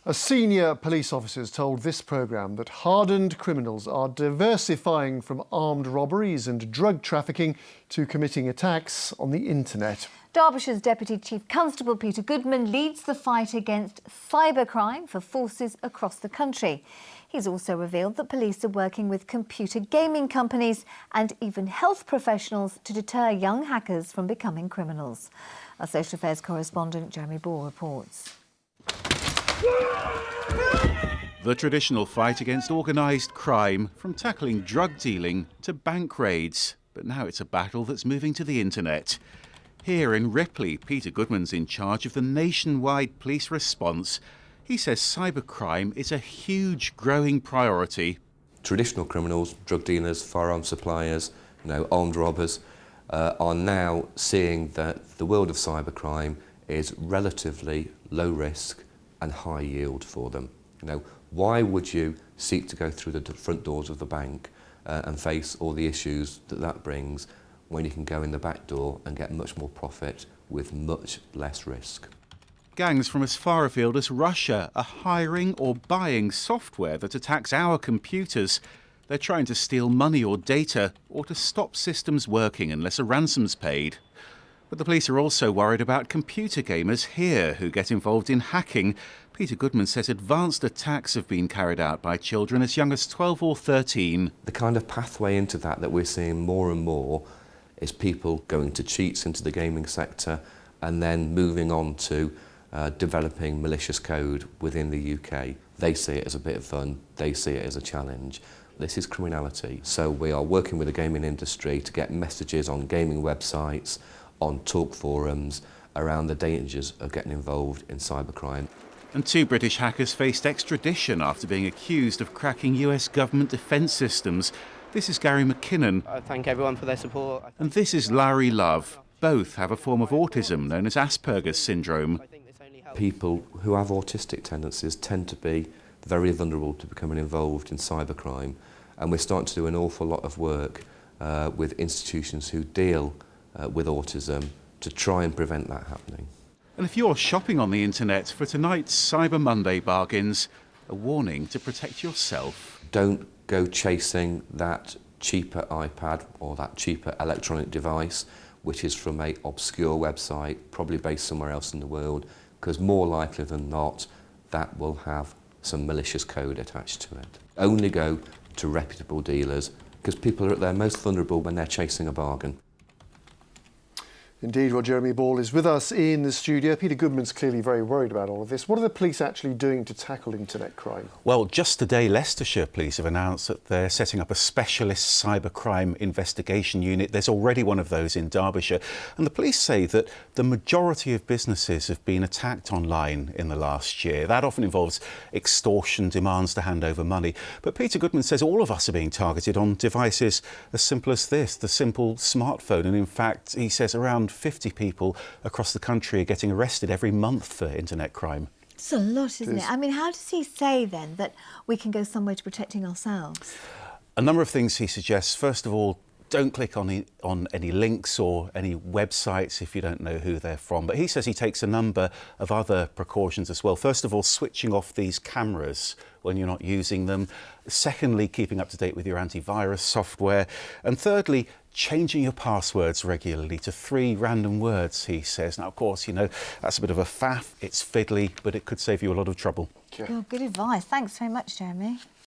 A senior police officer has told this programme that hardened criminals are diversifying from armed robberies and drug trafficking to committing attacks on the internet. Derbyshire's Deputy Chief Constable Peter Goodman leads the fight against cybercrime for forces across the country. He's also revealed that police are working with computer gaming companies and even health professionals to deter young hackers from becoming criminals. Our social affairs correspondent Jeremy Ball reports. The traditional fight against organised crime, from tackling drug dealing to bank raids. But now it's a battle that's moving to the internet. Here in Ripley, Peter Goodman's in charge of the nationwide police response. He says cybercrime is a huge growing priority. Traditional criminals, drug dealers, firearm suppliers, armed robbers, are now seeing that the world of cybercrime is relatively low risk and high yield for them. Why would you seek to go through the front doors of the bank and face all the issues that brings when you can go in the back door and get much more profit with much less risk? Gangs from as far afield as Russia are hiring or buying software that attacks our computers. They're trying to steal money or data, or to stop systems working unless a ransom's paid. But the police are also worried about computer gamers here who get involved in hacking. Peter Goodman says advanced attacks have been carried out by children as young as 12 or 13. The kind of pathway into that we're seeing more and more is people going to cheats into the gaming sector and then moving on to developing malicious code within the UK. They see it as a bit of fun, they see it as a challenge. This is criminality. So we are working with the gaming industry to get messages on gaming websites, on talk forums, around the dangers of getting involved in cybercrime. And 2 British hackers faced extradition after being accused of cracking US government defence systems. This is Gary McKinnon. I thank everyone for their support. And this is Larry Love. Both have a form of autism known as Asperger's syndrome. People who have autistic tendencies tend to be very vulnerable to becoming involved in cybercrime, and we're starting to do an awful lot of work with institutions who deal with autism to try and prevent that happening. And if you're shopping on the internet for tonight's Cyber Monday bargains, a warning to protect yourself. Don't go chasing that cheaper iPad or that cheaper electronic device, which is from an obscure website, probably based somewhere else in the world, because more likely than not, that will have some malicious code attached to it. Only go to reputable dealers, because people are at their most vulnerable when they're chasing a bargain. Indeed, well, Jeremy Ball is with us in the studio. Peter Goodman's clearly very worried about all of this. What are the police actually doing to tackle internet crime? Well, just today, Leicestershire Police have announced that they're setting up a specialist cybercrime investigation unit. There's already one of those in Derbyshire. And the police say that the majority of businesses have been attacked online in the last year. That often involves extortion, demands to hand over money. But Peter Goodman says all of us are being targeted on devices as simple as this, the simple smartphone. And in fact, he says around 50 people across the country are getting arrested every month for internet crime. It's a lot, isn't it? I mean, how does he say then that we can go somewhere to protecting ourselves? A number of things he suggests. First of all, don't click on any links or any websites if you don't know who they're from. But he says he takes a number of other precautions as well. First of all, switching off these cameras when you're not using them. Secondly, keeping up to date with your antivirus software. And thirdly, changing your passwords regularly to 3 random words, he says. Now, of course, that's a bit of a faff. It's fiddly, but it could save you a lot of trouble. Yeah. Oh, good advice. Thanks very much, Jeremy.